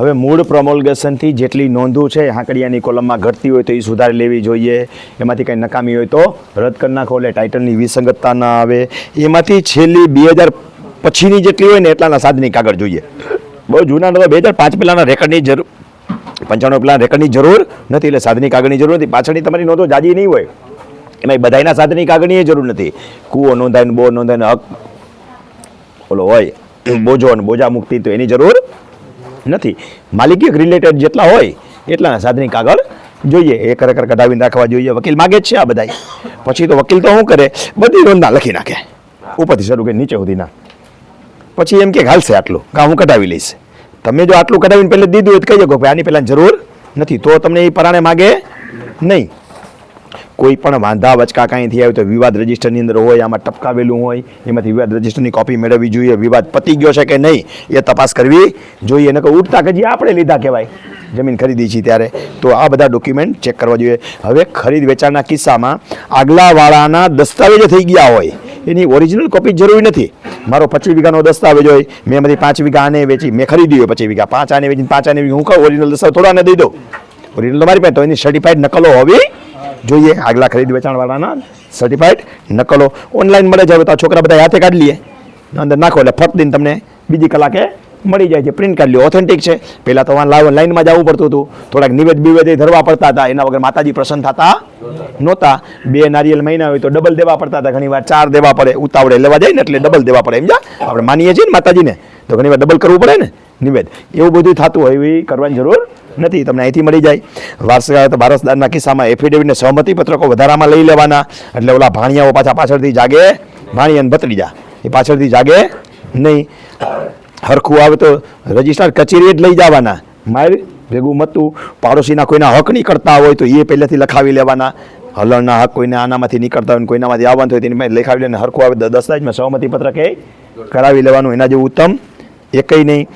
હવે મૂળ પ્રોમોલ્ગેશનથી જેટલી નોંધો છે હાંકડિયાની કોલમમાં ઘટતી હોય તો એ સુધારી લેવી જોઈએ. એમાંથી કંઈ નકામી હોય તો રદ કરી નાખો એટલે ટાઇટલની વિસંગતતા ના આવે. એમાંથી છેલ્લી 2000 પછીની જેટલી હોય ને એટલાના સાદની કાગળ જોઈએ. બહુ જૂના 2005 પહેલાંના રેકર્ડની જરૂર 95 પહેલાં રેકર્ડની જરૂર નથી એટલે સાદની કાગળની જરૂર નથી. પાછળની તમારી નોંધો જાજી નહીં હોય એમાં બધાના સાદની કાગળની જરૂર નથી. કૂવો નોંધાય બોર નોંધાય હક ઓલો હોય બોજો અને બોજા મુક્તિ તો એની જરૂર નથી. માલિકી રિલેટેડ જેટલા હોય એટલાના સાદની કાગળ જોઈએ. એ ખરેખર કઢાવીને રાખવા જોઈએ. વકીલ માગે જ છે આ બધા. પછી તો વકીલ તો શું કરે બધી નોંધના લખી નાખે ઉપરથી શરૂ કરી નીચે સુધીના. પછી એમ કે હાલશે આટલું કાં હું કઢાવી લઈશ. તમે જો આટલું કઢાવીને પહેલે દીધું હોય તો કહી શકો કે આની પહેલાં જરૂર નથી તો તમને એ પરાણે માગે નહીં. કોઈ પણ વાંધા વચકા કાંઈથી આવે તો વિવાદ રજિસ્ટરની અંદર હોય આમાં ટપકાવેલું હોય એમાંથી વિવાદ રજિસ્ટરની કોપી મેળવવી જોઈએ. વિવાદ પતી ગયો છે કે નહીં એ તપાસ કરવી જોઈએ. નકર ઉઠતા કે જે આપણે લીધા કહેવાય જમીન ખરીદી છે ત્યારે તો આ બધા ડોક્યુમેન્ટ ચેક કરવા જોઈએ. હવે ખરીદ વેચાણના કિસ્સામાં આગલાવાળાના દસ્તાવેજો થઈ ગયા હોય એની ઓરિજિનલ કોપી જરૂરી નથી. મારો 25 વીઘાનો દસ્તાવેજ હોય મેં એમાંથી 5 વીઘા આને વેચી મેં ખરીદી હોય 25 વીઘા 5 આને વેચીને 5 આને હું કહું ઓરિજિનલ દસ્તાવેજ થોડાને દઈ દઉં. ઓરિજિનલ તમારી પાસે તો એની સર્ટિફાઈડ નકલો હોવી જોઈએ. આગલા ખરીદ વેચાણવાળાના સર્ટિફાઈડ નકલો ઓનલાઈન મળે છે. હવે તો છોકરા બધા હાથે કાઢી લઈએ અંદર નાખો એટલે ફટ દઈને તમને બીજી કલાકે મળી જાય છે. પ્રિન્ટ કાઢી લો ઓથેન્ટિક છે. પહેલાં તો લાઈનમાં જવું પડતું હતું. થોડાક નિવેદ બિવેદ ધરવા પડતા હતા. એના વગર માતાજી પ્રસન્ન થતા નહોતા. 2 નારિયેલ મહિના હોય તો ડબલ દેવા પડતા હતા. ઘણીવાર 4 દેવા પડે. ઉતાવળે લેવા જાય ને એટલે ડબલ દેવા પડે. સમજા આપણે માનીએ છીએ ને માતાજીને તો ઘણીવાર ડબલ કરવું પડે ને નિવેદ. એવું બધું થતું હોય એવી કરવાની જરૂર નથી. તમને અહીંથી મળી જાય. વારસદારના કિસ્સામાં એફિડેવિટને સહમતિ પત્રકો વધારામાં લઈ લેવાના એટલે ઓલા ભાણિયાઓ પાછળથી જાગે. ભાણિયાને ભત્રીજા એ પાછળથી જાગે નહીં. હરખું આવે તો રજિસ્ટ્રાર કચેરીએ જ લઈ જવાના. મારે ભેગું મતું પાડોશીના કોઈના હક નીકળતા હોય તો એ પહેલેથી લખાવી લેવાના. હલણના હક કોઈને આનામાંથી નીકળતા હોય કોઈનામાંથી આવવાનું હોય તેની લખાવી લેવાને. હરખું આવે દસ્તાવેજમાં સહમતિ પત્રક એ કરાવી લેવાનું. એના જેવું ઉત્તમ એ કંઈ નહીં.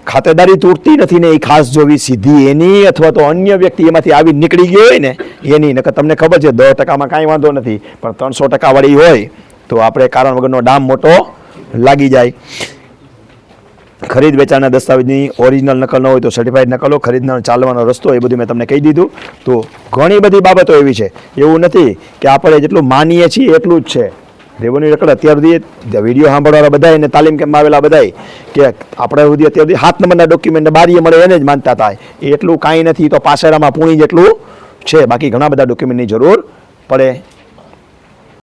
ખાતેદારી તૂટતી નથી ને એ ખાસ જોવી સીધી એની અથવા તો અન્ય વ્યક્તિ એમાંથી આવી નીકળી ગયો હોય ને એની. નકર તમને ખબર છે 10% કાંઈ વાંધો નથી પણ 300% વાળી હોય તો આપણે કારણ વગરનો ડામ મોટો લાગી જાય. ખરીદ વેચાણના દસ્તાવેજની ઓરિજિનલ નકલ ન હોય તો સર્ટિફાઈડ નકલો. ખરીદનો ચાલવાનો રસ્તો એ બધું મેં તમને કહી દીધું. તો ઘણી બધી બાબતો એવી છે. એવું નથી કે આપણે જેટલું માનીએ છીએ એટલું જ છે. રેવન્યુ રેકર્ડ અત્યાર સુધી વિડીયો સાંભળવાળા બધા એને તાલીમ કેમ્પમાં આવેલા બધા કે આપણે સુધી અત્યાર સુધી 7 નંબરના ડોક્યુમેન્ટ બારીએ મળે એને જ માનતા હતા. એટલું કાંઈ નથી. તો પાસેરામાં પૂણી જેટલું છે. બાકી ઘણા બધા ડોક્યુમેન્ટની જરૂર પડે